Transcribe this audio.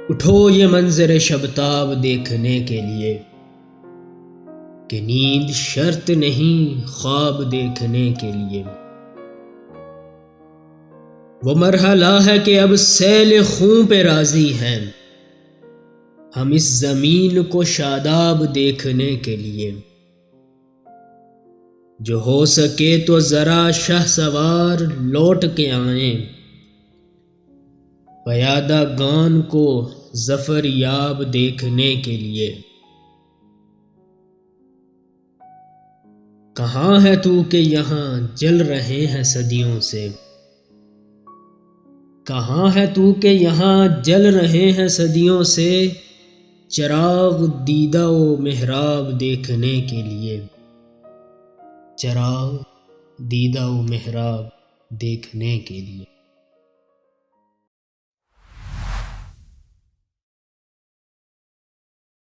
اٹھو یہ منظر شبتاب دیکھنے کے لیے کہ نیند شرط نہیں خواب دیکھنے کے لیے۔ وہ مرحلہ ہے کہ اب سیل خون پہ راضی ہیں ہم اس زمین کو شاداب دیکھنے کے لیے۔ جو ہو سکے تو ذرا شہ سوار لوٹ کے آئیں، پیادہ گان کو ظفر یاب دیکھنے کے لیے۔ کہاں ہے تو کہ یہاں جل رہے ہیں صدیوں سے، کہاں ہے تو کہ یہاں جل رہے ہیں صدیوں سے چراغ دیدہ و محراب دیکھنے کے لیے، چراغ دیدہ و محراب دیکھنے کے لیے۔